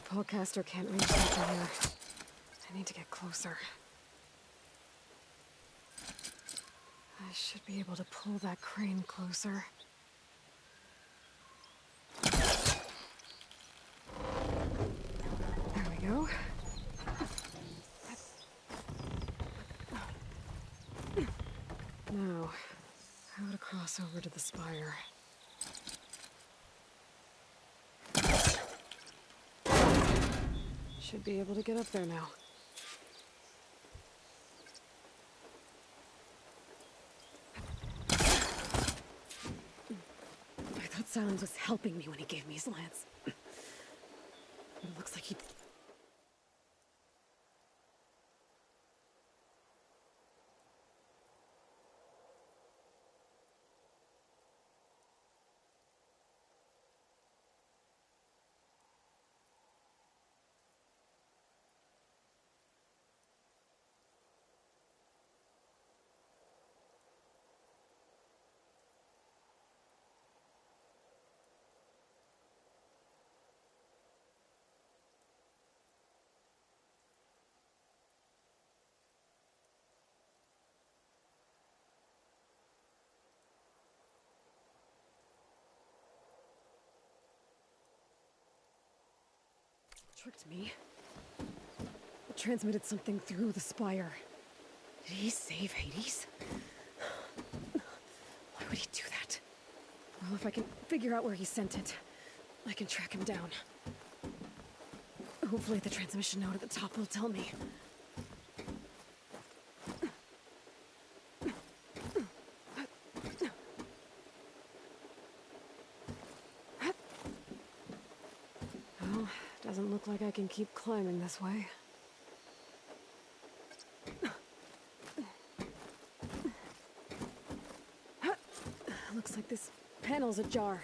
Spellcaster can't reach that from here. I need to get closer. I should be able to pull that crane closer. There we go. Now, how to cross over to the spire. Should be able to get up there now. I thought Silence was helping me when he gave me his lance. But it looks like he... tricked me. It transmitted something through the spire. Did he save Hades? Why would he do that? Well, if I can figure out where he sent it, I can track him down. Hopefully the transmission note at the top will tell me. Well, doesn't look like I can keep climbing this way. Looks like this panel's ajar.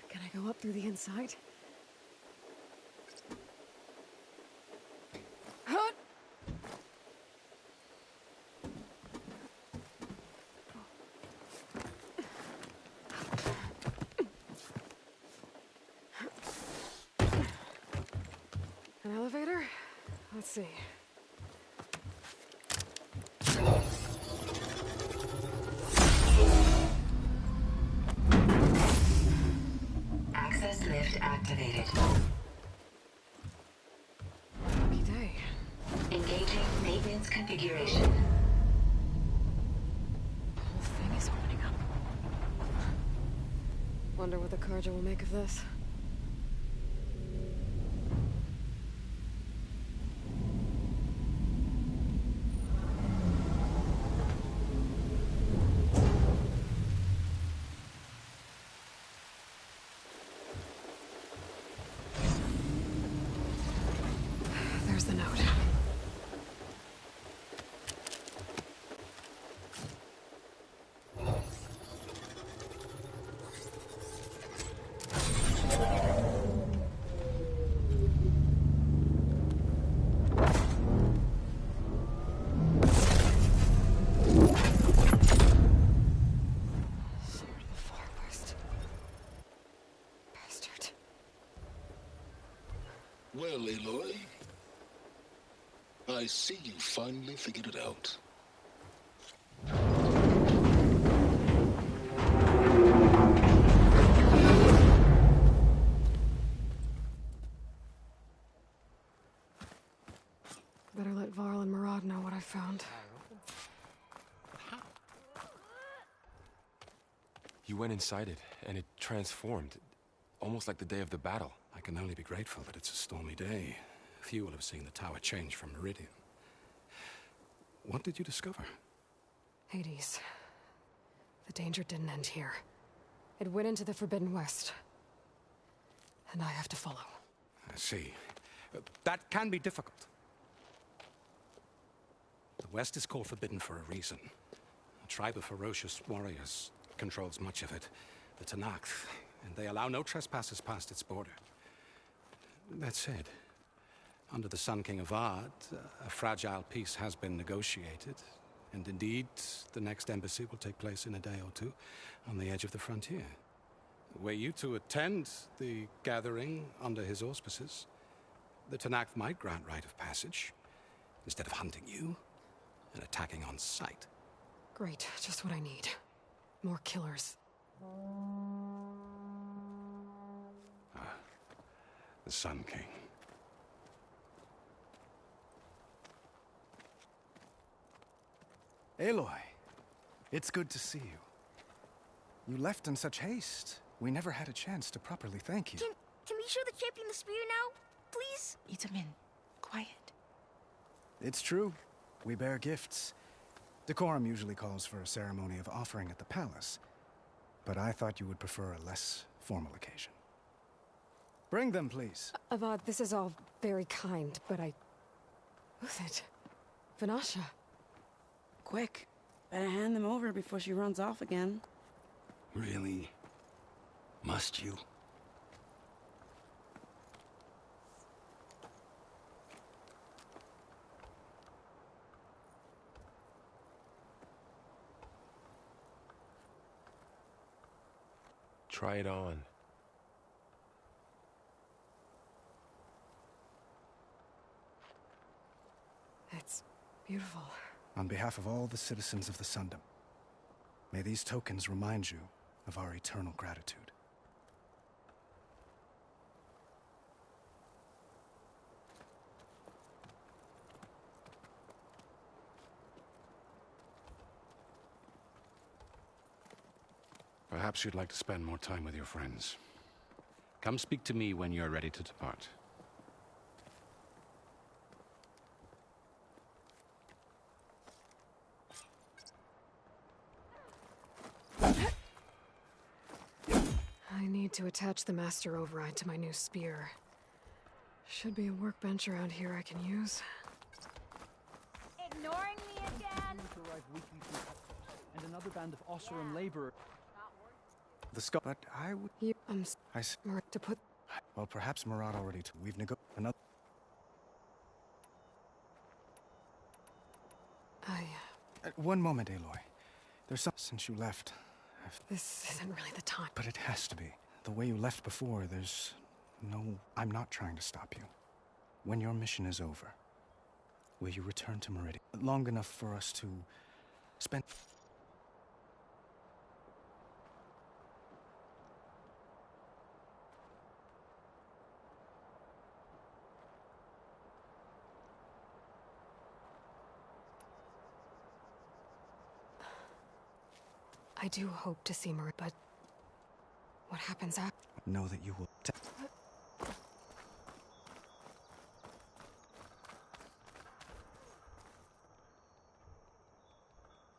Can I go up through the inside? An elevator? Let's see. Access lift activated. Lucky day. Engaging maintenance configuration. The whole thing is opening up. Wonder what the Karja will make of this. There's the note. Sword of the Far West. Bastard. Well, Aloy, I see you finally figured it out. Better let Varl and Murad know what I found. You went inside it, and it transformed. Almost like the day of the battle. I can only be grateful that it's a stormy day. Few will have seen the tower change from Meridian. What did you discover? Hades. The danger didn't end here. It went into the Forbidden West. And I have to follow. I see. That can be difficult. The West is called Forbidden for a reason. A tribe of ferocious warriors controls much of it. The Tanakh, and they allow no trespassers past its border. That said, under the Sun King of Ard, a fragile peace has been negotiated, and indeed, the next embassy will take place in a day or two on the edge of the frontier. Were you to attend the gathering under his auspices, The Tanakh might grant right of passage, instead of hunting you and attacking on sight. Great, just what I need. More killers. The Sun King. Aloy, it's good to see you. You left in such haste. We never had a chance to properly thank you. Can we show the champion the spear now, please? Itamen, quiet. It's true. We bear gifts. Decorum usually calls for a ceremony of offering at the palace. But I thought you would prefer a less formal occasion. Bring them, please. Avad, this is all very kind, but Who's it? Vanasha. Quick. Better hand them over before she runs off again. Really? Must you? Try it on. It's beautiful. On behalf of all the citizens of the Sundom, may these tokens remind you of our eternal gratitude. Perhaps you'd like to spend more time with your friends. Come speak to me when you're ready to depart. I need to attach the master override to my new spear. Should be a workbench around here I can use. Ignoring me again? And another band of Ossuran laborers. The skull, but I would... I s... To put... Well, perhaps Murad already we've another... one moment, Aloy. There's some... Since you left... This isn't really the time. But it has to be. The way you left before, there's no... I'm not trying to stop you. When your mission is over, will you return to Meridian? Long enough for us to spend... I do hope to see Meridian, but... What happens after? Know that you will...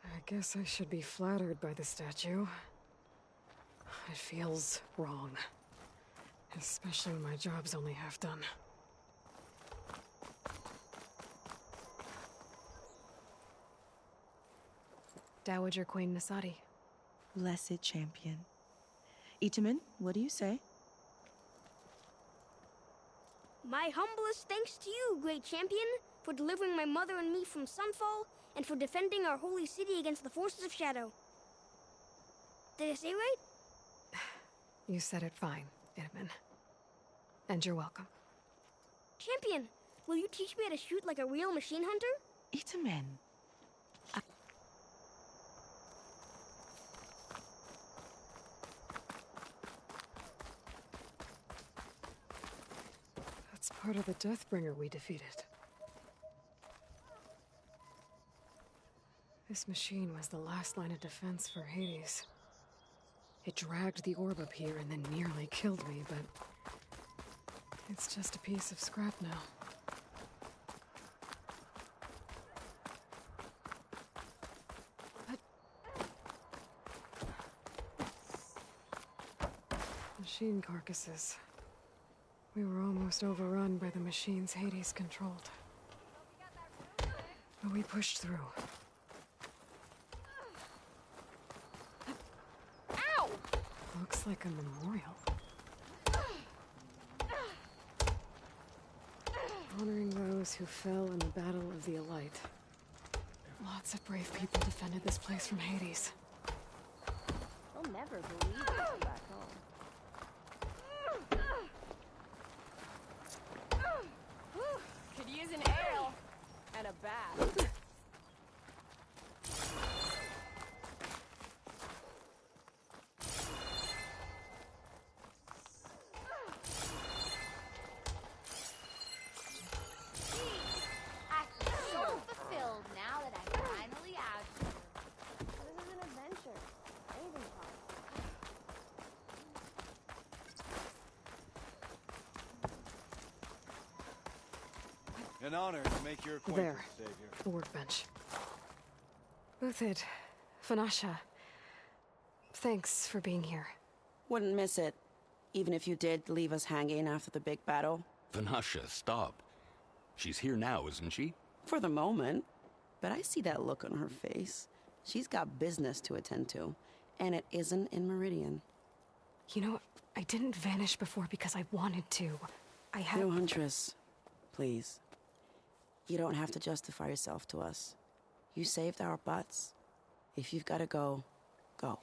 I guess I should be flattered by the statue. It feels wrong. Especially when my job's only half done. Dowager Queen Nasadi. Blessed champion. Itamen, what do you say? My humblest thanks to you, great champion, for delivering my mother and me from Sunfall, and for defending our holy city against the forces of Shadow. Did I say right? You said it fine, Itamen. And you're welcome. Champion, will you teach me how to shoot like a real machine hunter? Itamen. That's part of the Deathbringer we defeated. This machine was the last line of defense for Hades. It dragged the orb up here and then nearly killed me, but... it's just a piece of scrap now. But... machine carcasses. We were almost overrun by the machines Hades controlled. But we pushed through. Ow! Looks like a memorial. Honoring those who fell in the Battle of the Elite. Lots of brave people defended this place from Hades. They'll never believe it back home. fast. I feel fulfilled now that I'm finally out here. This is an adventure. Anything's possible. An honor to make your acquaintance, There. Savior. The workbench. Uthid, Fanasha. Thanks for being here. Wouldn't miss it, even if you did leave us hanging after the big battle. Vanasha, stop. She's here now, isn't she? For the moment. But I see that look on her face. She's got business to attend to, and it isn't in Meridian. You know, I didn't vanish before because I wanted to. I had... No, Huntress. Please. You don't have to justify yourself to us. You saved our butts. If you've got to go, go.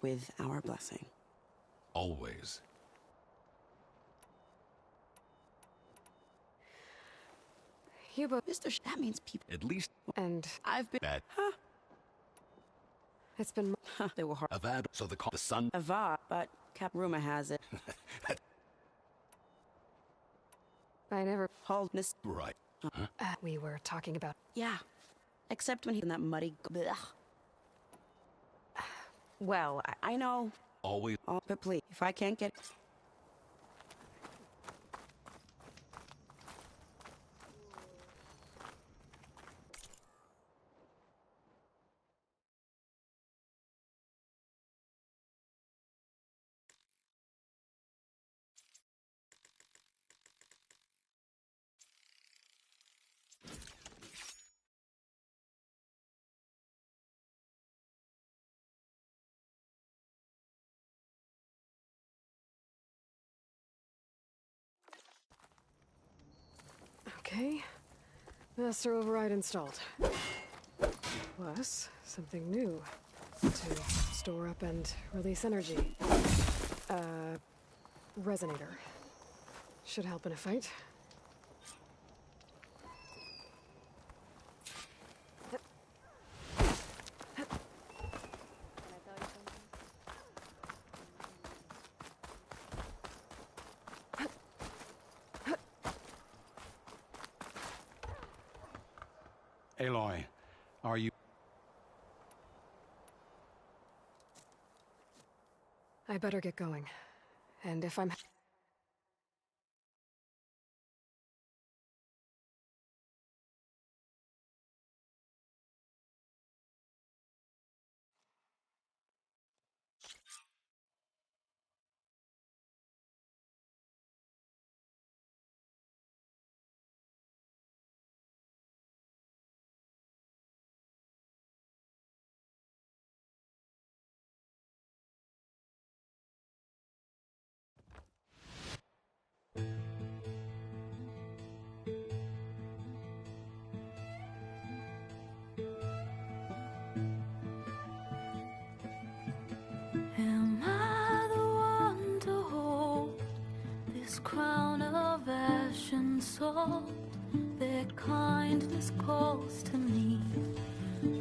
With our blessing. Always. You both... That means people... At least... And... I've been... That... Huh? It's been... They were hard... Avad, so the sun... Avad, but Cap rumor has it. I never... Hold this... Right. Huh? We were talking about... Yeah. Except when he's in that muddy... Blech. Well, I know... Always... Oh, but please, if I can't get... Okay. Master override installed. Plus, something new. To store up and release energy. Resonator. Should help in a fight. Aloy, are you... I better get going. And if I'm... Am I the one to hold this crown of ash and salt? Their kindness calls to me.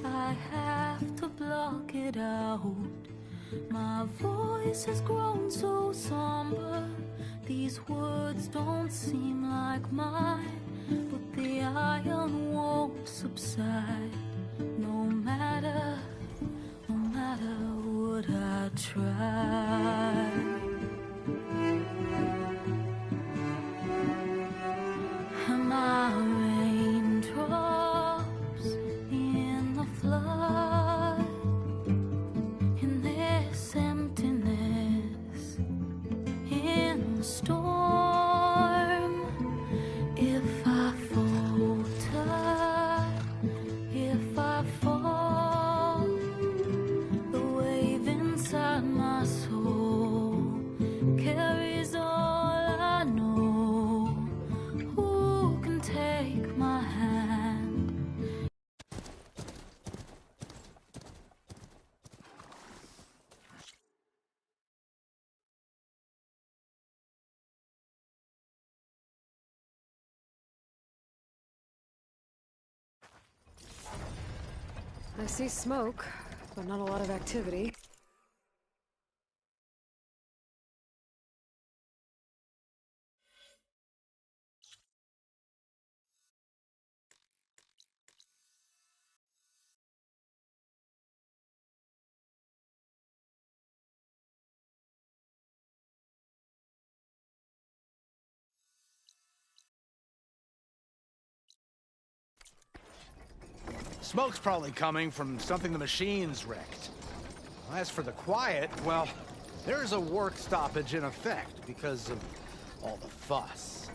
I have to block it out. My voice has grown so somber. These words don't seem like mine, but the iron won't subside. No matter what I try. Am I raindrops in the flood? In this emptiness, in the storm. If I falter, if I fall, the wave inside my soul carries all I know. Who can take my hand? I see smoke, but not a lot of activity. Smoke's probably coming from something the machine's wrecked. As for the quiet, well, there's a work stoppage in effect because of all the fuss.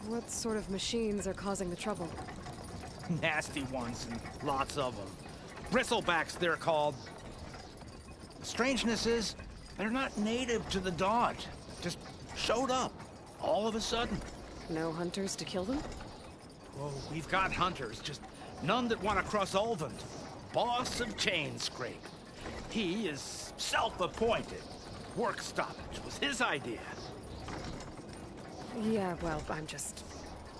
What sort of machines are causing the trouble? Nasty ones, and lots of them. Bristlebacks, they're called. The strangeness is, they're not native to the Dodge. Just showed up, all of a sudden. No hunters to kill them? Oh, we've got hunters, just none that want to cross Ulvund. Boss of Chain Scrape. He is self-appointed. Work stoppage was his idea. Yeah, well, I'm just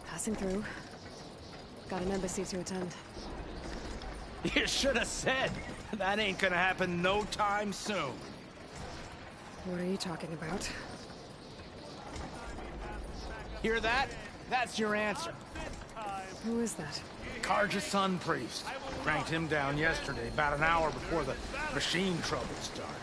passing through. Got an embassy to attend. You should have said. That ain't gonna happen no time soon. What are you talking about? Hear that? That's your answer. Who is that? Karja Sun Priest. Cranked him down yesterday, about an hour before the machine trouble started.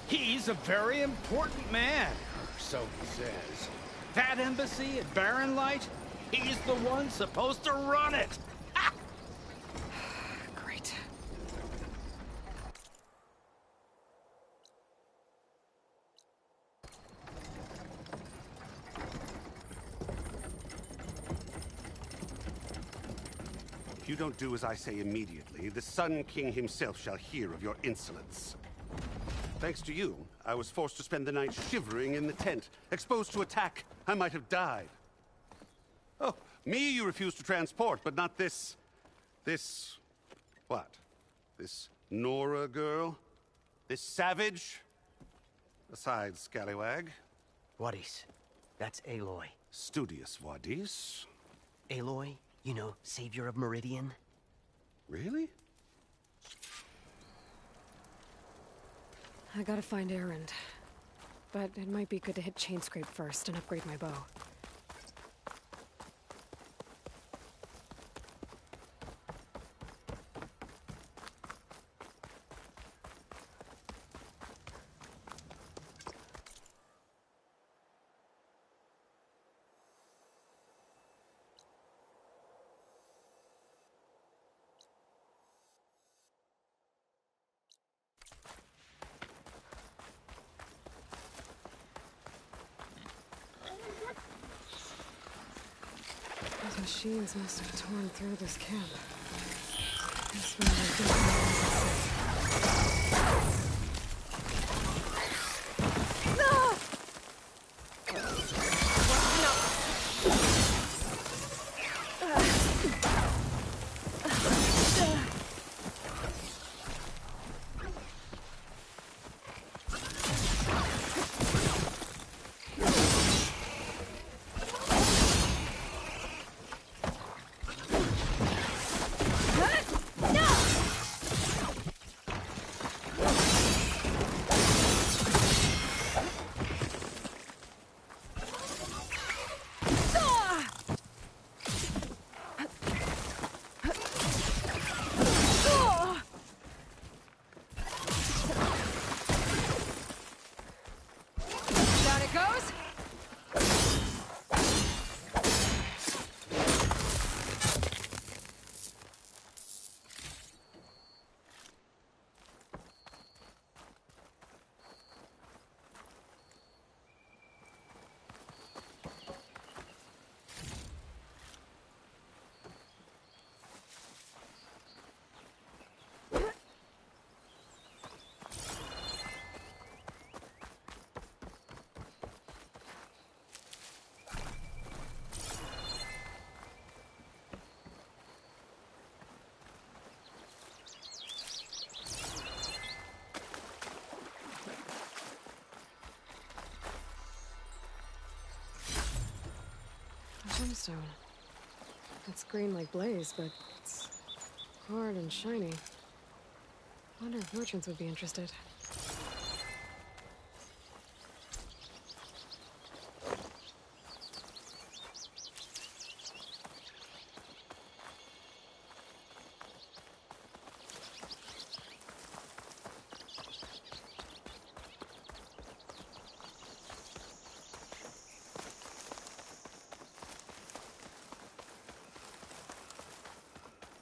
He's a very important man, or so he says. That embassy at Barren Light, he's the one supposed to run it. Ha! Great. If you don't do as I say immediately, the Sun King himself shall hear of your insolence. Thanks to you, I was forced to spend the night shivering in the tent. Exposed to attack, I might have died. Oh, me you refuse to transport, but not this... what? This Nora girl? This savage? Besides, scallywag. Wadis. That's Aloy. Studious Wadis. Aloy, you know, savior of Meridian. Really? I gotta find Erend. But it might be good to hit Chain Scrape first and upgrade my bow. Those machines must have torn through this camp. That's why they're doing Gemstone. It's green like blaze, but it's hard and shiny. Wonder if merchants would be interested.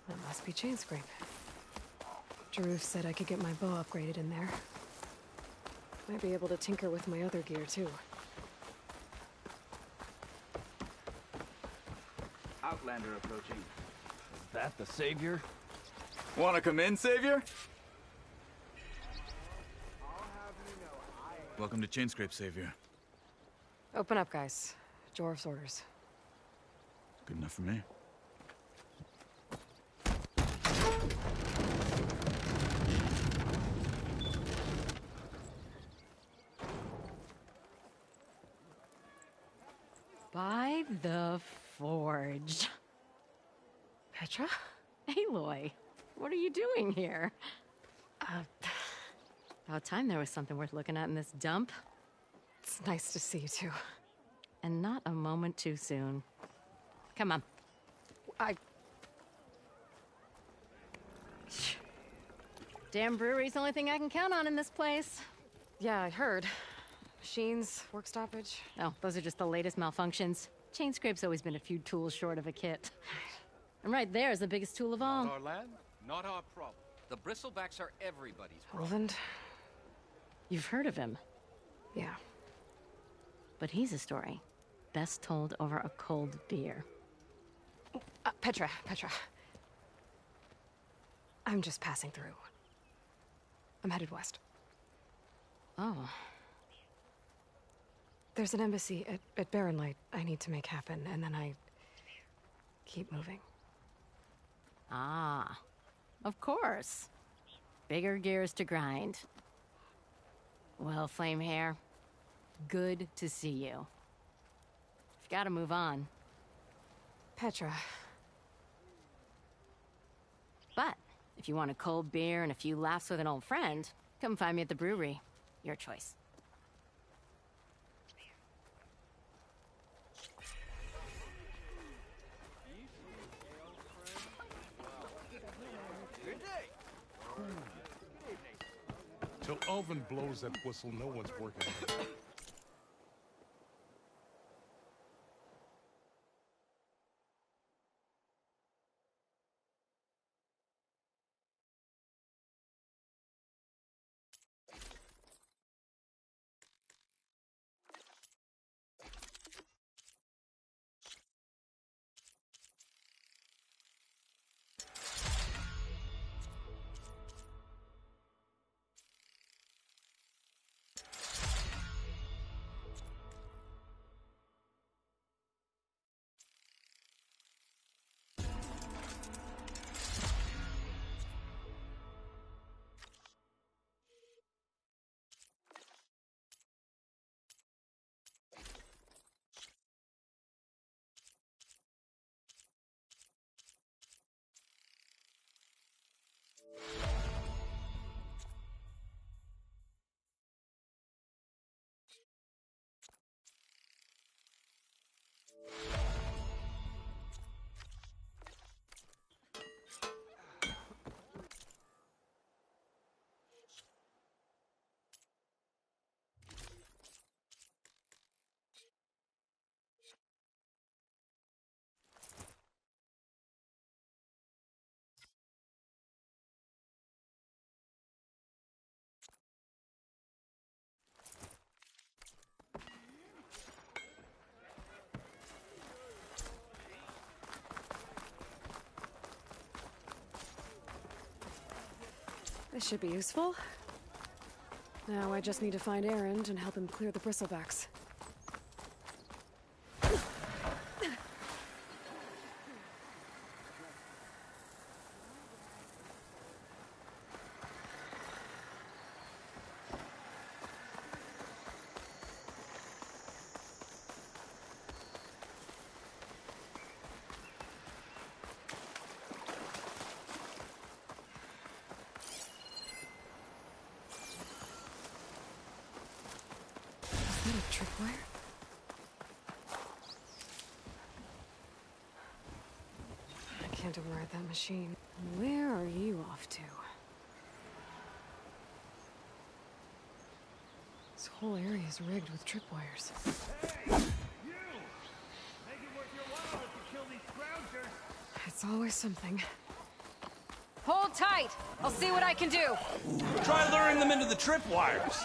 That must be chain scrape. Jaruf said I could get my bow upgraded in there. Might be able to tinker with my other gear, too. Outlander approaching. Is that the Savior? Wanna come in, Savior? Welcome to Chainscrape, Savior. Open up, guys. Jorv's orders. Good enough for me. By the Forge. Petra? Aloy, what are you doing here? About time there was something worth looking at in this dump. It's nice to see you too. And not a moment too soon. Come on. Damn brewery's the only thing I can count on in this place. Yeah, I heard. Machines, work stoppage. Oh, those are just the latest malfunctions. Chainscrape's always been a few tools short of a kit. And right there is the biggest tool of all. Not our land, not our problem. The bristlebacks are everybody's problem. Roland? You've heard of him. Yeah. But he's a story best told over a cold beer. Petra. I'm just passing through. I'm headed west. Oh. There's an embassy at Barren Light I need to make happen, and then I keep moving. Ah, of course. Bigger gears to grind. Well, Flamehair, good to see you. You've got to move on. Petra. But if you want a cold beer and a few laughs with an old friend, come find me at the brewery. Your choice. Till Alvin blows that whistle, no one's working. This should be useful. Now I just need to find Erend and help him clear the bristlebacks. tripwire? I can't override that machine. Where are you off to? This whole area is rigged with tripwires. It's always something. Hold tight! I'll see what I can do! Try luring them into the tripwires!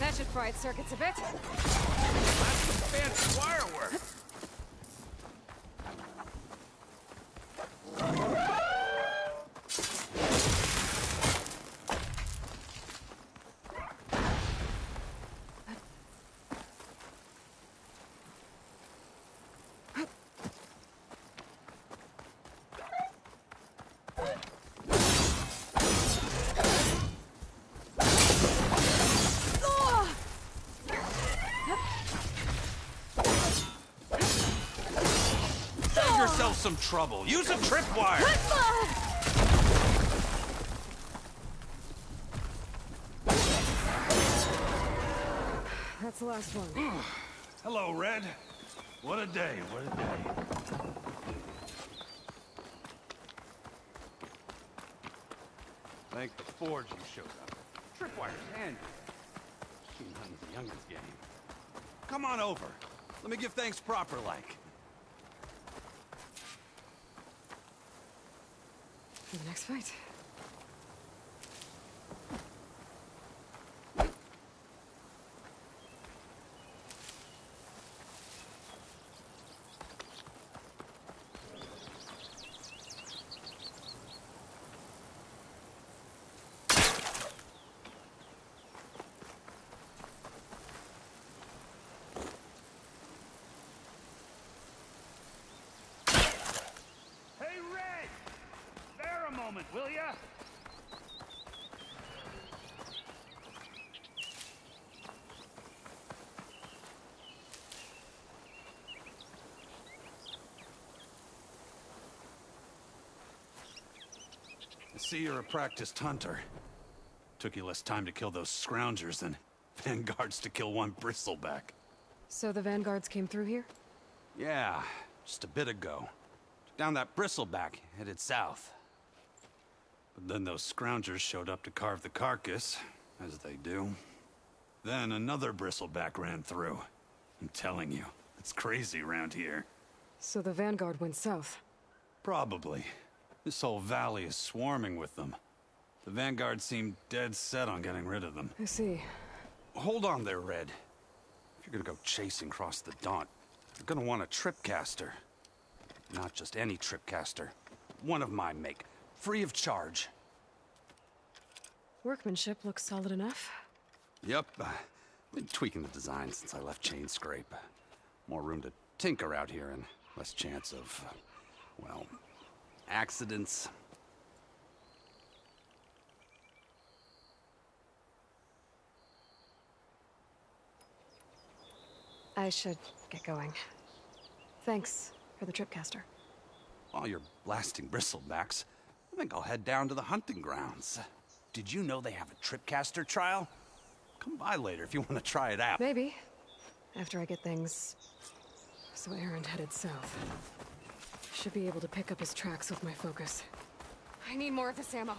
That should fry its circuits a bit. That's some fancy wire work. Yourself some trouble. Use a tripwire. That's the last one. Hello, Red. What a day, what a day. Thank the Forge you showed up. Tripwire's handy. She runs the youngest game. Come on over. Let me give thanks proper like. For the next fight. Hey, Red! Spare a moment, will ya? I see you're a practiced hunter. Took you less time to kill those scroungers than vanguards to kill one bristleback. So the vanguards came through here? Yeah, just a bit ago. Took down that bristleback, headed south. But then those scroungers showed up to carve the carcass, as they do. Then another bristleback ran through. I'm telling you, it's crazy around here. So the vanguard went south? Probably. This whole valley is swarming with them. The vanguard seemed dead set on getting rid of them. I see. Hold on there, Red. If you're gonna go chasing across the Daunt, you're gonna want a tripcaster. Not just any tripcaster. One of my make. Free of charge. Workmanship looks solid enough. Yep. Been tweaking the design since I left Chain Scrape. More room to tinker out here and less chance of, well, accidents. I should get going. Thanks for the tripcaster. While you're blasting bristlebacks, I think I'll head down to the hunting grounds. Did you know they have a tripcaster trial? Come by later if you want to try it out. Maybe. After I get things... So Aaron headed south. Should be able to pick up his tracks with my focus. I need more of this ammo.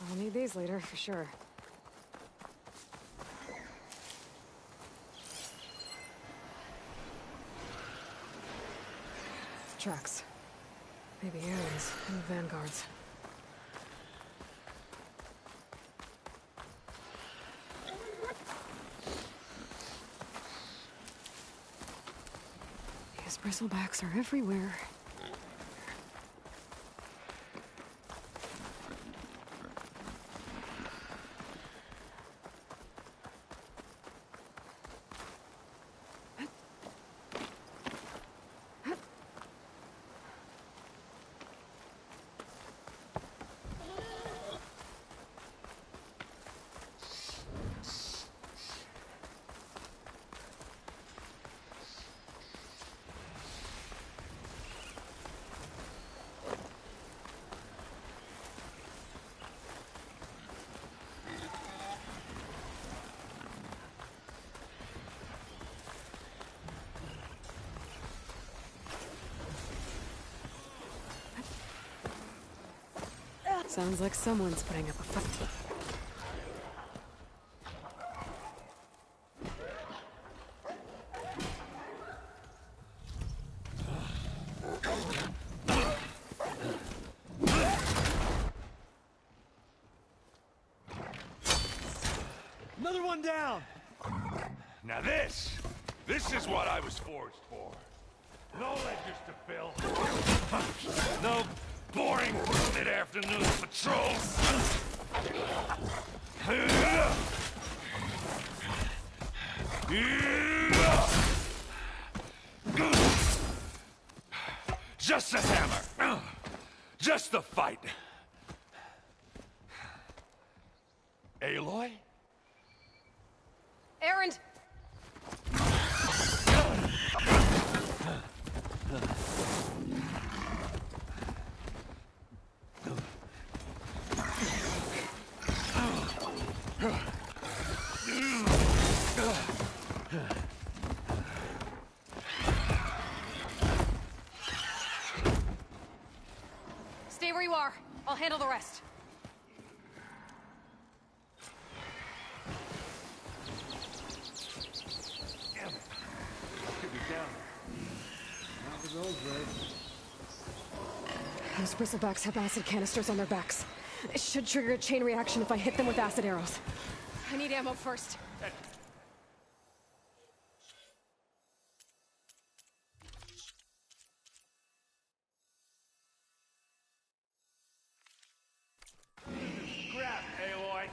I'll need these later, for sure. Tracks. Maybe Aaron's and Vanguard's. These bristlebacks are everywhere. Sounds like someone's putting up a fight. Another one down! Now this is what I was forged for. No ledgers to fill. No boring mid-afternoon patrols. Just a hammer. Just a fight. Aloy? Aaron! Stay where you are. I'll handle the rest. Damn it. I could be down there. Not with those reds. Those bristlebacks have acid canisters on their backs. It should trigger a chain reaction if I hit them with acid arrows. I need ammo first. Crap, Aloy.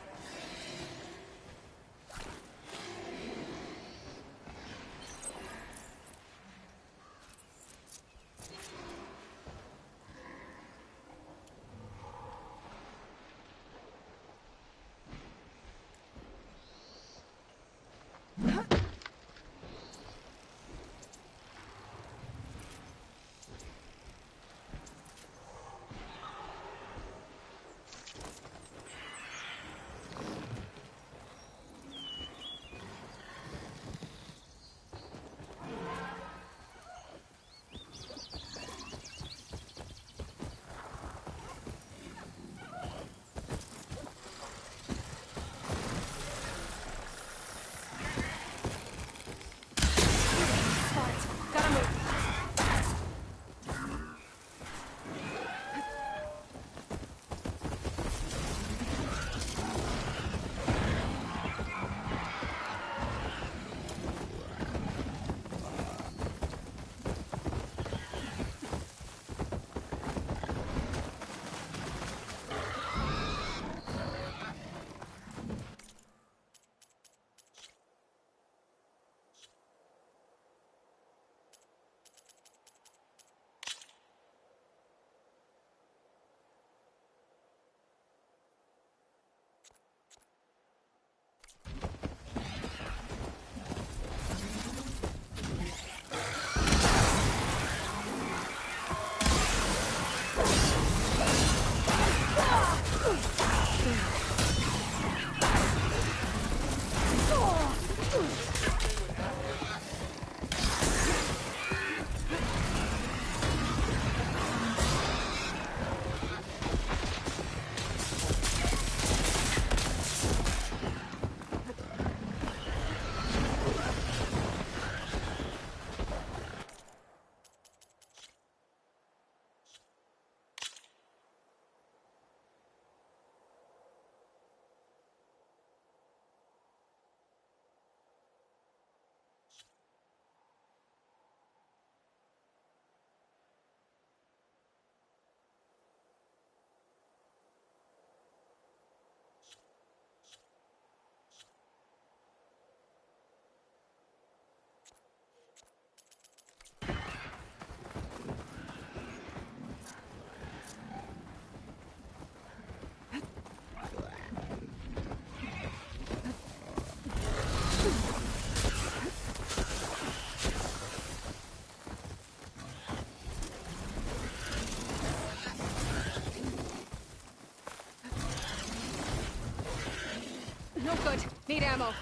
good. Need ammo.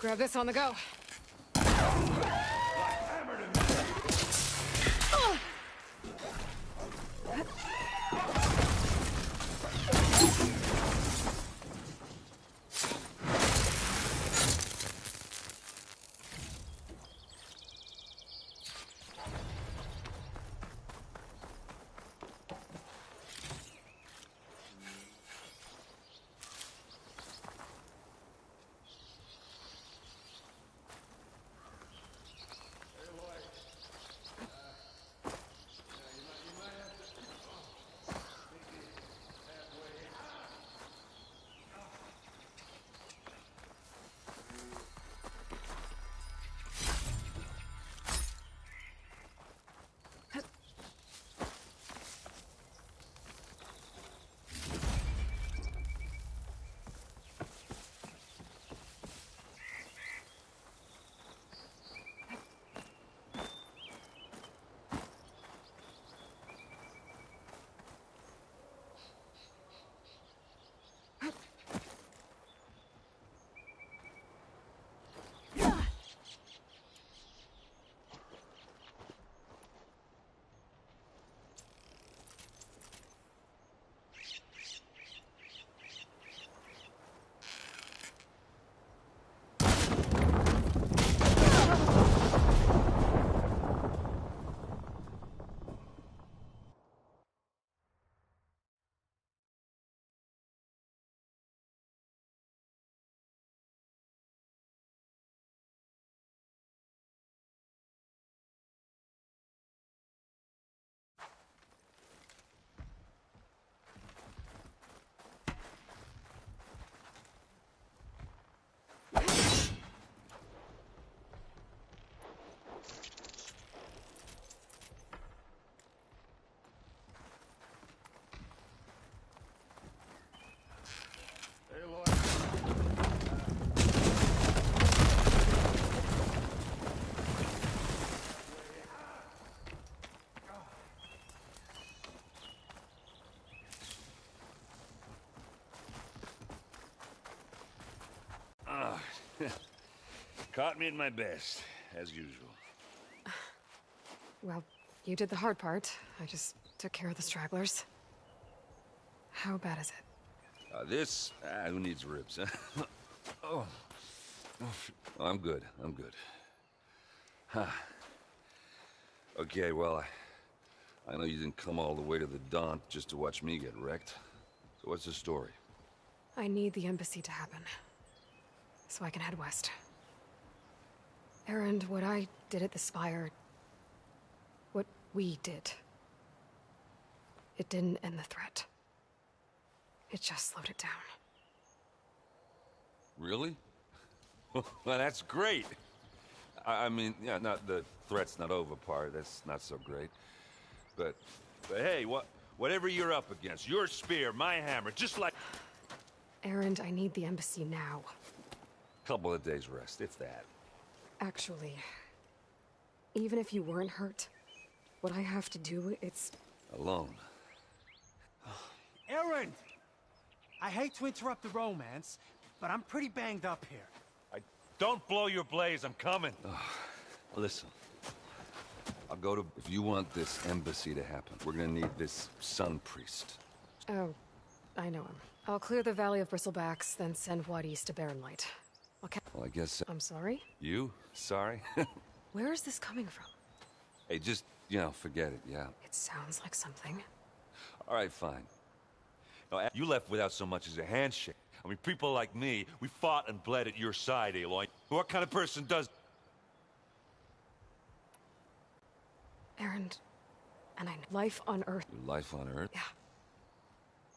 Grab this on the go. Caught me at my best, as usual. Well, you did the hard part. I just took care of the stragglers. How bad is it? This? Who needs ribs, huh? Oh. I'm good. I'm good. Huh. Okay, well, I know you didn't come all the way to the Daunt just to watch me get wrecked. So what's the story? I need the embassy to happen, so I can head west. Erend, what I did at the Spire... what we did... it didn't end the threat. It just slowed it down. Really? Well, that's great. I mean, yeah, not the threat's not over part. That's not so great. But hey, whatever you're up against, your spear, my hammer, just like... Erend, I need the embassy now. Couple of days rest, if that. Actually, even if you weren't hurt, what I have to do, it's... Alone. Erend! I hate to interrupt the romance, but I'm pretty banged up here. Don't blow your blaze, I'm coming. Listen, I'll go to... If you want this embassy to happen, we're gonna need this sun priest. Oh, I know him. I'll clear the Valley of Bristlebacks, then send Watt East to Barren Light. Okay. Well, I guess... I'm sorry? You? Sorry? Where is this coming from? Hey, just, you know, forget it, yeah. It sounds like something. All right, fine. No, you left without so much as a handshake. I mean, people like me, we fought and bled at your side, Aloy. What kind of person does... Erend, and I know life on Earth. Your life on Earth? Yeah.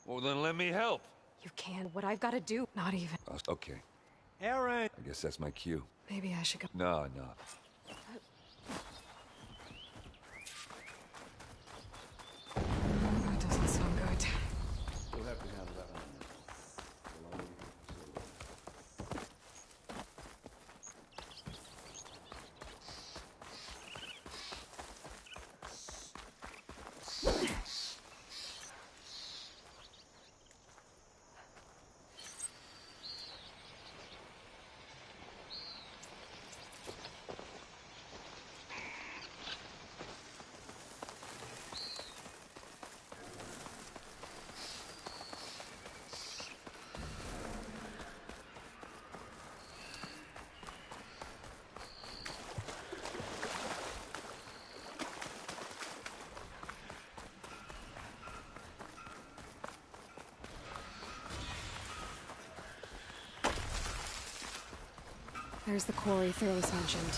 Well, then let me help. You can. What I've got to do, not even. Okay. Erend! I guess that's my cue. Maybe I should go. No. That doesn't sound good. We'll have to handle that one. There's the quarry Thurles mentioned.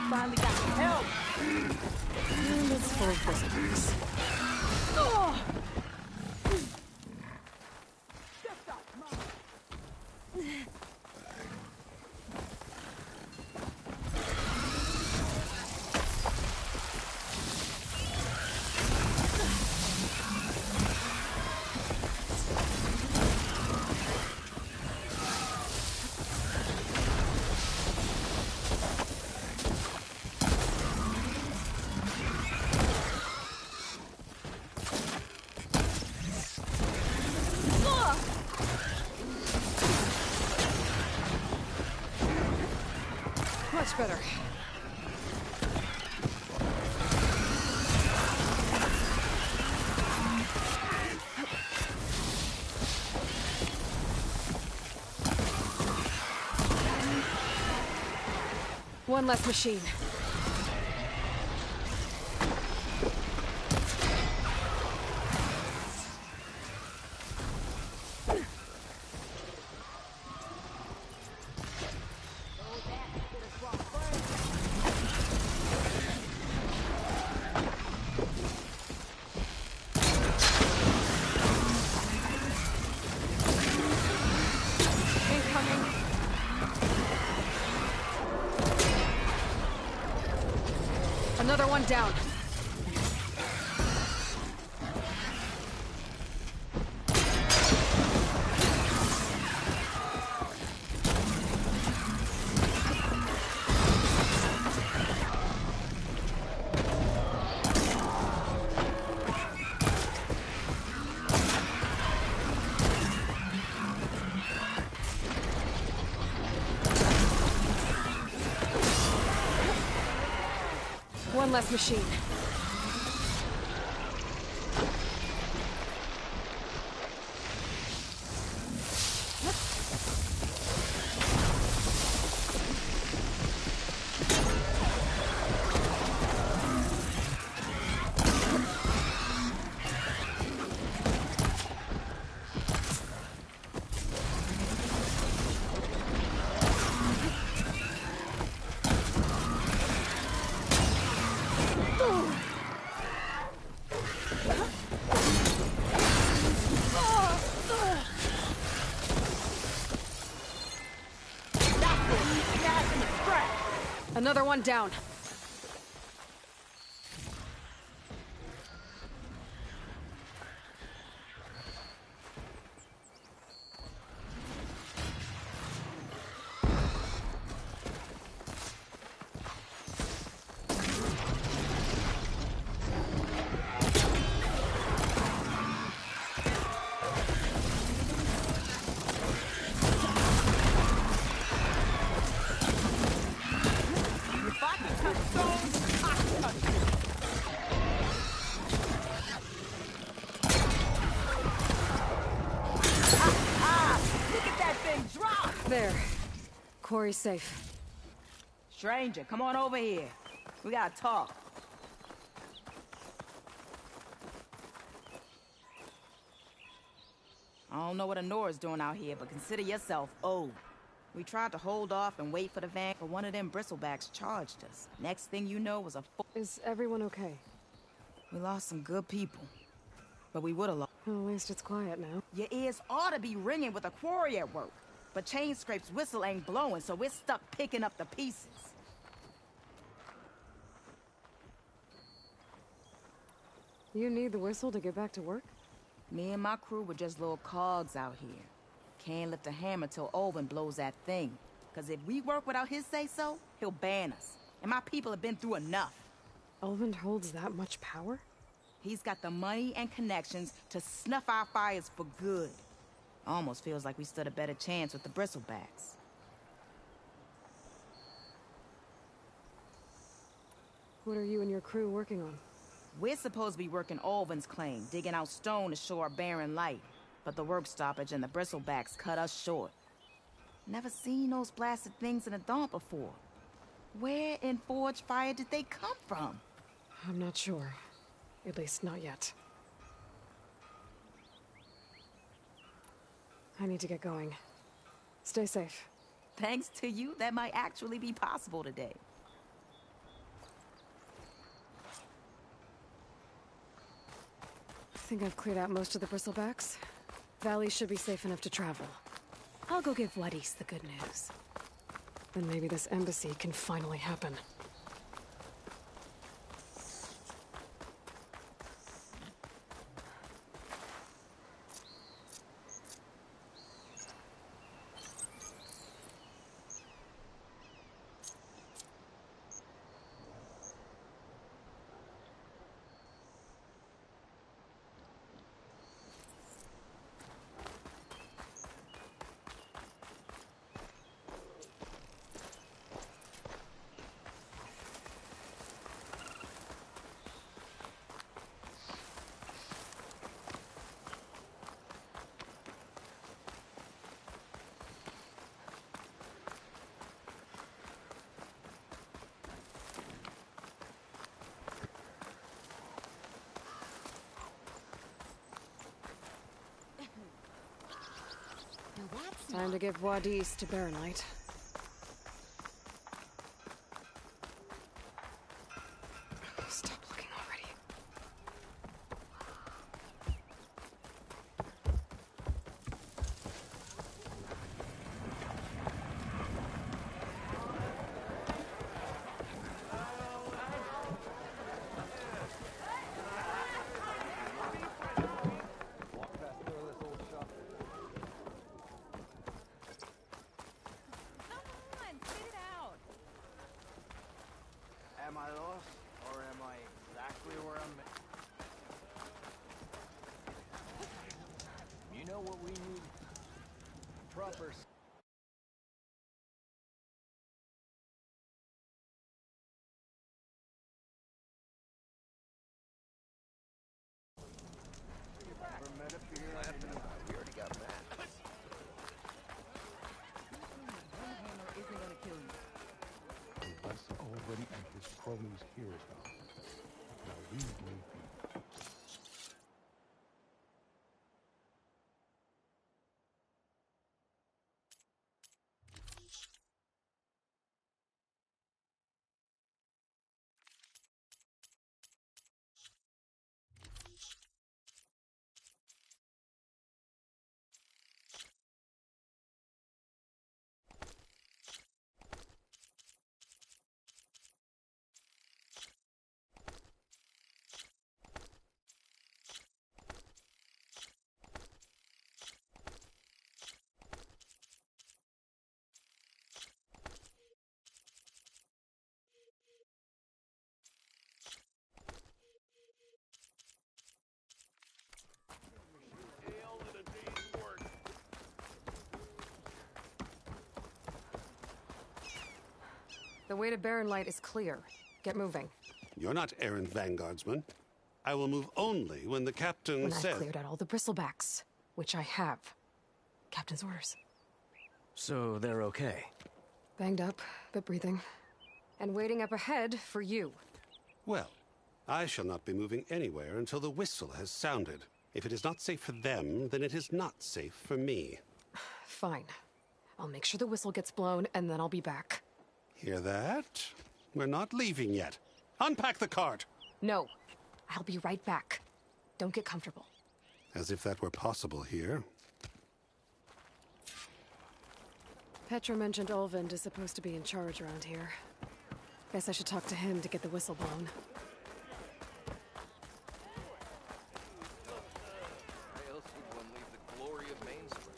Finally got help! And it's full of Bristlebacks. Oh! Much better. One less machine. Another one down. One less machine. Gas in the strap! Another one down. There. Corey's safe. Stranger, come on over here. We gotta talk. I don't know what Honora's doing out here, but consider yourself owed. We tried to hold off and wait for the van, but one of them bristlebacks charged us. Next thing you know was a Is everyone okay? We lost some good people. But we would've lost. Well, at least it's quiet now. Your ears ought to be ringing with a quarry at work. But Chainscrape's whistle ain't blowing, so we're stuck picking up the pieces. You need the whistle to get back to work? Me and my crew were just little cogs out here. Can't lift a hammer till Olvin blows that thing. Cause if we work without his say-so, he'll ban us. And my people have been through enough. Olvin holds that much power? He's got the money and connections to snuff our fires for good. Almost feels like we stood a better chance with the bristlebacks. What are you and your crew working on? We're supposed to be working Olvin's claim, digging out stone to show our barren light. But the work stoppage and the bristlebacks cut us short. Never seen those blasted things in a dump before. Where in Forge Fire did they come from? I'm not sure. At least not yet. I need to get going. Stay safe. Thanks to you, that might actually be possible today. I think I've cleared out most of the bristlebacks. Valley should be safe enough to travel. I'll go give Wadis the good news. Then maybe this embassy can finally happen. Time to give Wadis to Baronlight. Stop looking already. Am I lost, or am I exactly where I'm You know what we need? Proper... Never met up here. We already got that. Hammer isn't gonna kill you. Unless Olvin and his cronies hear about it. Now leave me be. The way to Barren Light is clear. Get moving. You're not errand vanguardsman. I will move only when the captain When says... I've cleared out all the bristlebacks, which I have. Captain's orders. So they're okay? Banged up, but breathing. And waiting up ahead for you. Well, I shall not be moving anywhere until the whistle has sounded. If it is not safe for them, then it is not safe for me. Fine. I'll make sure the whistle gets blown, and then I'll be back. Hear that? We're not leaving yet. Unpack the cart! No. I'll be right back. Don't get comfortable. As if that were possible here. Petra mentioned Olvind is supposed to be in charge around here. Guess I should talk to him to get the whistle blown. Why else would one leave the glory of Main Street?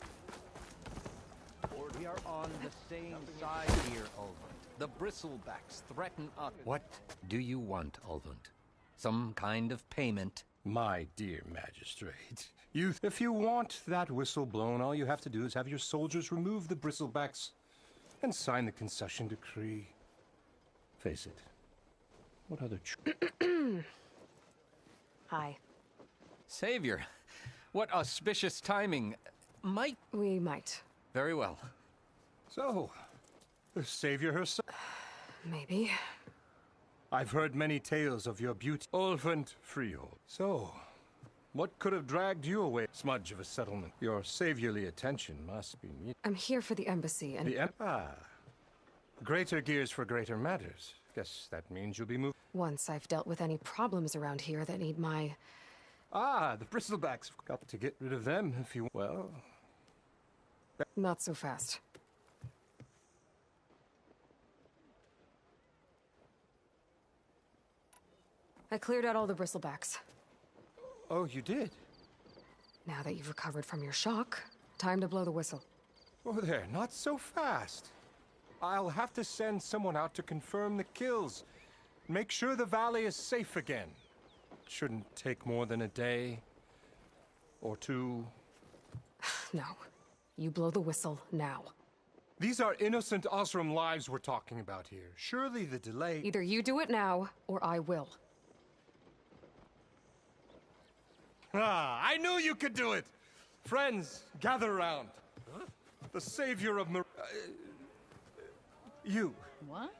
We are on the same side here, Olvund. The bristlebacks threaten us. What do you want, Olvund? Some kind of payment? My dear magistrate, if you want that whistle blown, all you have to do is have your soldiers remove the bristlebacks and sign the concession decree. Face it. What other Hi. Savior, what auspicious timing. We might. Very well. So, the savior herself? Maybe. I've heard many tales of your beauty, Olvund Freehold. So, what could have dragged you away? Smudge of a settlement. Your saviorly attention must be needed. I'm here for the embassy and... Greater gears for greater matters. Guess that means you'll be moved. Once I've dealt with any problems around here that need my... The bristlebacks. Got to get rid of them if you... Well... Not so fast. I cleared out all the bristlebacks. Oh, you did? Now that you've recovered from your shock, time to blow the whistle. Oh, there, not so fast. I'll have to send someone out to confirm the kills. Make sure the valley is safe again. Shouldn't take more than a day. Or two. No. You blow the whistle now. These are innocent Osram lives we're talking about here. Surely the delay... Either you do it now, or I will. I knew you could do it! Friends, gather around. The savior of you. What?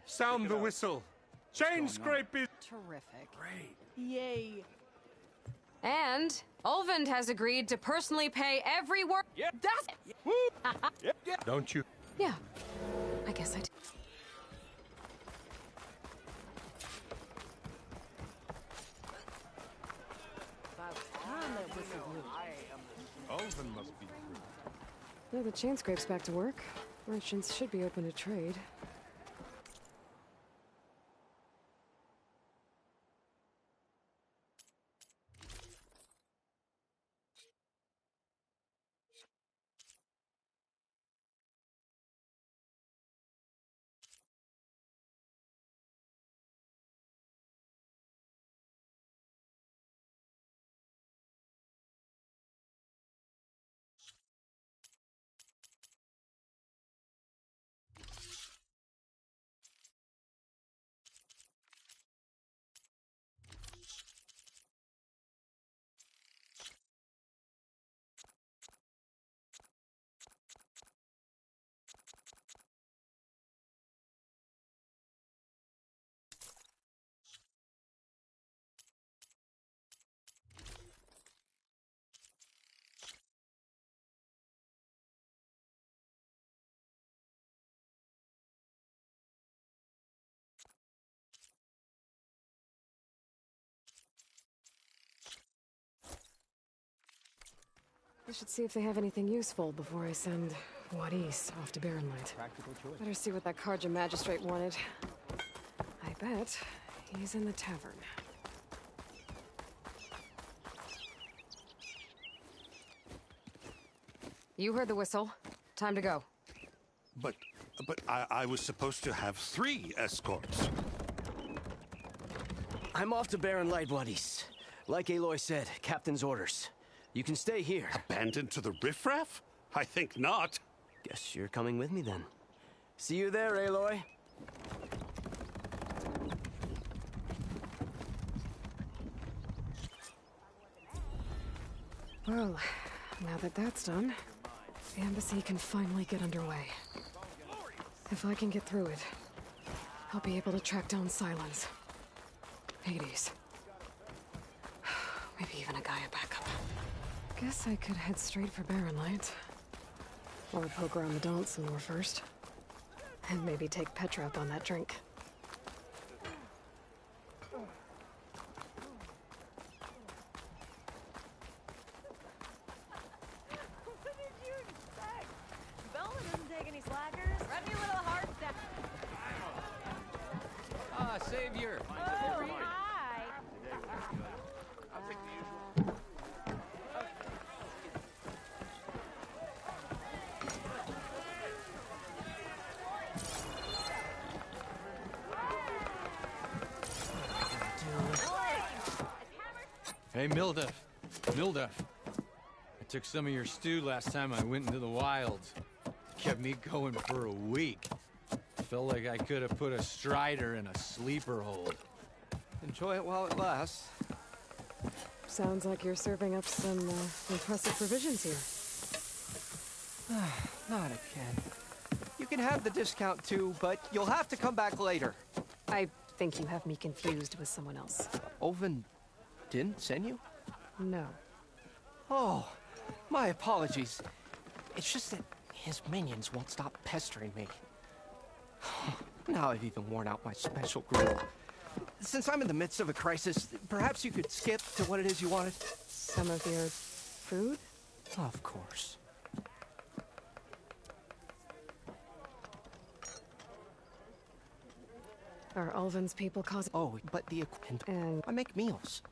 Sound the whistle. Chain scraping. Terrific. Great. Yay. And Olvind has agreed to personally pay every word. Yeah. That's it. Don't you? Yeah. I guess I do. Olvind must be free. Now the chain scrape's back to work. Merchants should be open to trade. I should see if they have anything useful before I send Wadis off to Barren Light. Practical choice. Better see what that Karja magistrate wanted. I bet he's in the tavern. You heard the whistle. Time to go. But I was supposed to have 3 escorts. I'm off to Barren Light, Wadis. Like Aloy said, captain's orders. You can stay here. Abandoned to the riffraff? I think not. Guess you're coming with me then. See you there, Aloy. Well, now that that's done, the embassy can finally get underway. If I can get through it, I'll be able to track down Silence. Hades. Maybe even a Gaia backup. Guess I could head straight for Barren Light. Or poke around the Daunt some more first. And maybe take Petra up on that drink. Velvet doesn't take any slackers. Rep your little heart down. Ah, Savior! Oh, hi. I'll take the usual. Hey, Mildef. Mildef. I took some of your stew last time I went into the wilds. Kept me going for a week. Felt like I could have put a strider in a sleeper hold. Enjoy it while it lasts. Sounds like you're serving up some impressive provisions here. Not again. You can have the discount too, but you'll have to come back later. I think you have me confused with someone else. Oven didn't send you? No. Oh, my apologies. It's just that his minions won't stop pestering me. Now I've even worn out my special grill. Since I'm in the midst of a crisis, perhaps you could skip to what it is you wanted? Some of your food? Of course. Are Ulvin's people causing... Oh, but the equipment... And I make meals.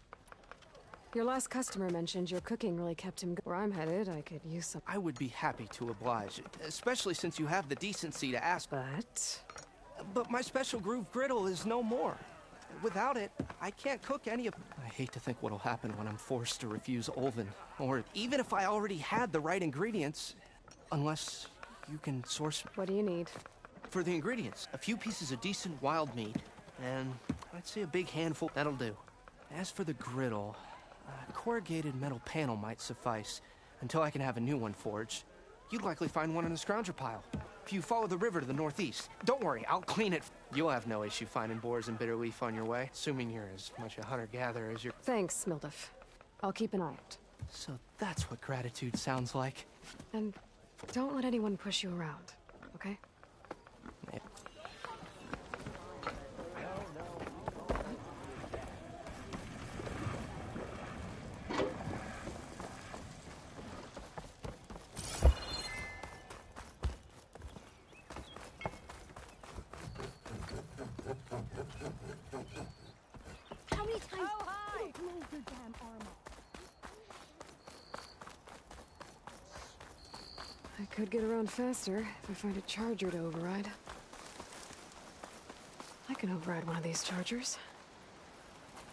Your last customer mentioned your cooking really kept him... Where I'm headed, I could use some... I would be happy to oblige, especially since you have the decency to ask. But my special groove griddle is no more. Without it, I can't cook any of... I hate to think what'll happen when I'm forced to refuse Ulvin. Or even if I already had the right ingredients. Unless you can source... What do you need? For the ingredients, a few pieces of decent wild meat. And I'd say a big handful. That'll do. As for the griddle, a corrugated metal panel might suffice. Until I can have a new one forged. You'd likely find one in the scrounger pile. If you follow the river to the northeast. Don't worry, I'll clean it. You'll have no issue finding boars and bitter leaf on your way, assuming you're as much a hunter-gatherer as you're... Thanks, Mildef. I'll keep an eye out. So that's what gratitude sounds like. And don't let anyone push you around, okay? Yeah. How many times? Oh, hi! Don't blow your damn armor. I could get around faster if I find a charger to override. I can override one of these chargers.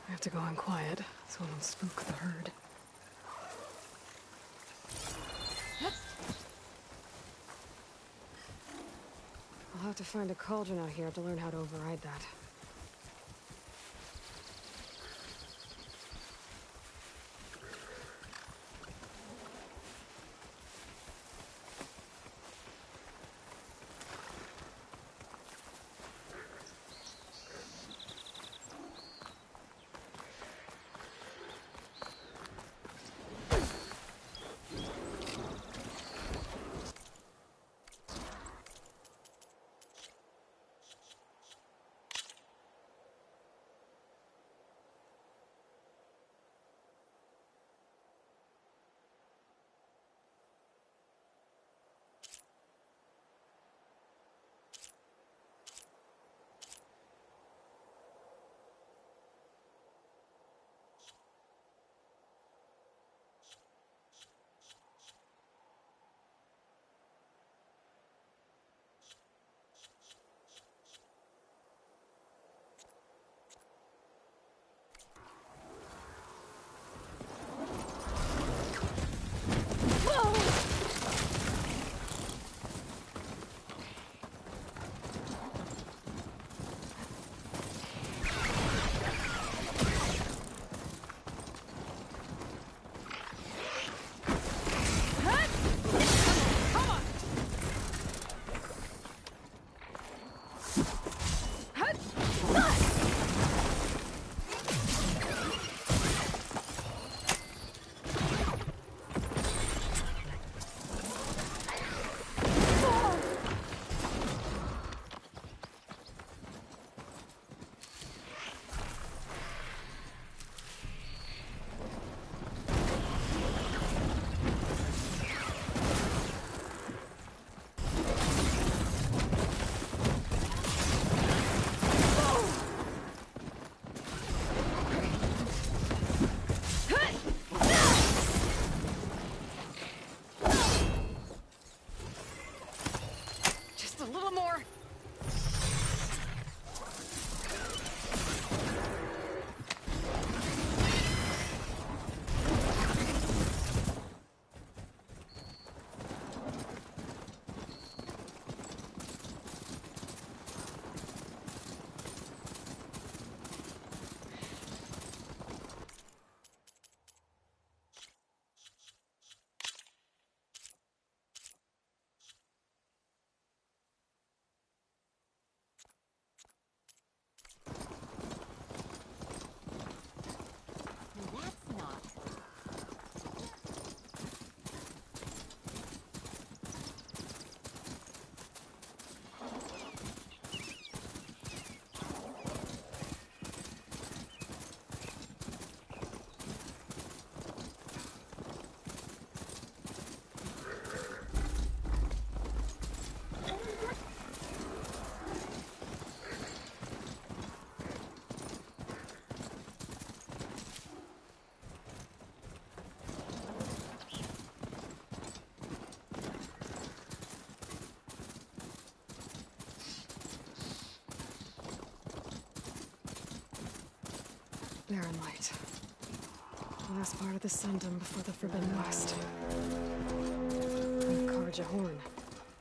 I have to go in quiet so I don't spook the herd. I'll have to find a cauldron out here to learn how to override that. Just a little more. Barren light. The last part of the Sundom before the Forbidden West. And Karja Horn.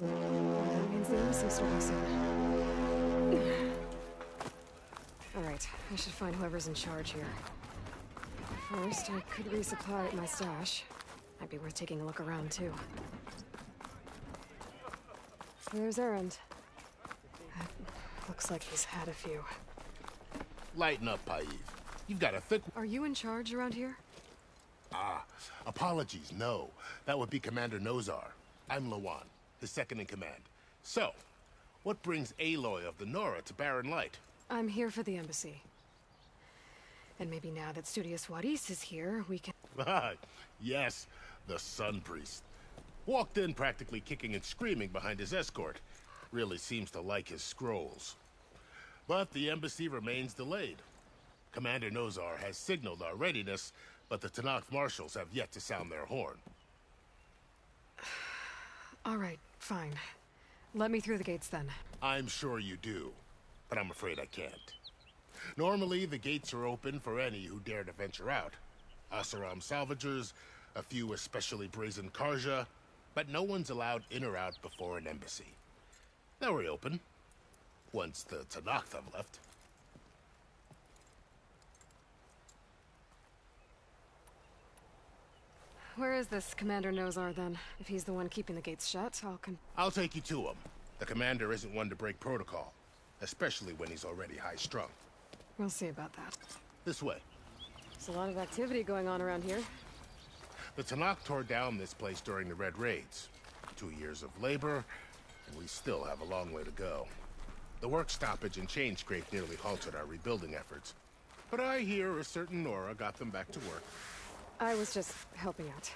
That means the embassy starting soon. Alright, I should find whoever's in charge here. First, I could resupply at my stash. Might be worth taking a look around, too. There's Erend. Looks like he's had a few. Lighten up, Paiv. You've got a thick... Are you in charge around here? Ah, apologies, no. That would be Commander Nozar. I'm Lawan, his second in command. So, what brings Aloy of the Nora to Barren Light? I'm here for the embassy. And maybe now that Studious Wadis is here, we can... Yes, the Sun Priest. Walked in practically kicking and screaming behind his escort. Really seems to like his scrolls. But the embassy remains delayed. Commander Nozar has signaled our readiness, but the Tanakh marshals have yet to sound their horn. All right, fine. Let me through the gates then. I'm sure you do, but I'm afraid I can't. Normally, the gates are open for any who dare to venture out. Asaram salvagers, a few especially brazen Karja, but no one's allowed in or out before an embassy. They'll reopen, once the Tanakh have left. Where is this Commander Nozar, then? If he's the one keeping the gates shut, I'll take you to him. The commander isn't one to break protocol, especially when he's already high-strung. We'll see about that. This way. There's a lot of activity going on around here. The Tanakh tore down this place during the Red Raids. 2 years of labor, and we still have a long way to go. The work stoppage and chain scrape nearly halted our rebuilding efforts. But I hear a certain Nora got them back to work. I was just helping out.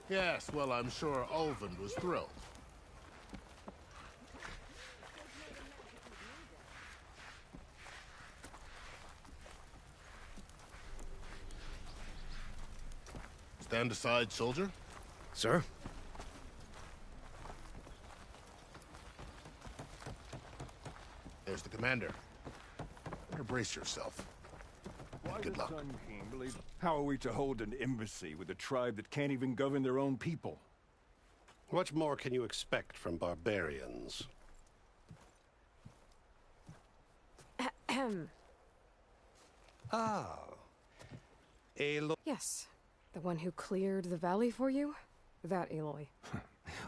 Yes, well, I'm sure Ulvund was thrilled. Stand aside, soldier. Sir? There's the commander. Better brace yourself. Good luck. How are we to hold an embassy with a tribe that can't even govern their own people? What more can you expect from barbarians? Oh. Aloy? Yes. The one who cleared the valley for you? That Aloy.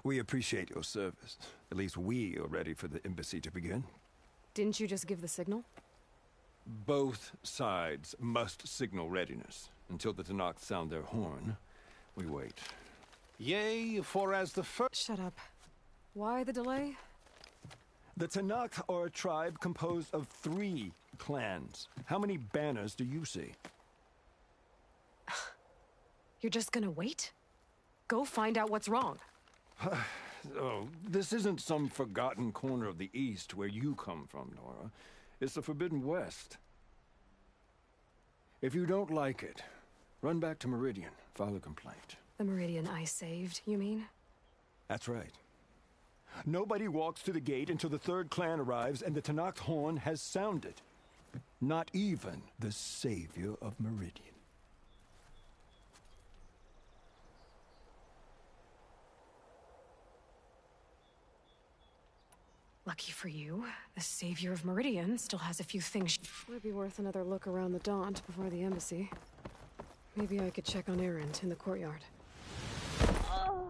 We appreciate your service. At least we are ready for the embassy to begin. Didn't you just give the signal? Both sides must signal readiness. Until the Tanakh sound their horn, we wait. Yea, for as the first... Shut up. Why the delay? The Tanakh are a tribe composed of 3 clans. How many banners do you see? You're just gonna wait? Go find out what's wrong. Oh, this isn't some forgotten corner of the East where you come from, Nora. It's the Forbidden West. If you don't like it, run back to Meridian, file a complaint. The Meridian I saved, you mean? That's right. Nobody walks to the gate until the third clan arrives and the Tanakh horn has sounded. Not even the savior of Meridian. Lucky for you, the savior of Meridian still has a few things. Might be worth another look around the Daunt before the embassy. Maybe I could check on Erend in the courtyard. Oh.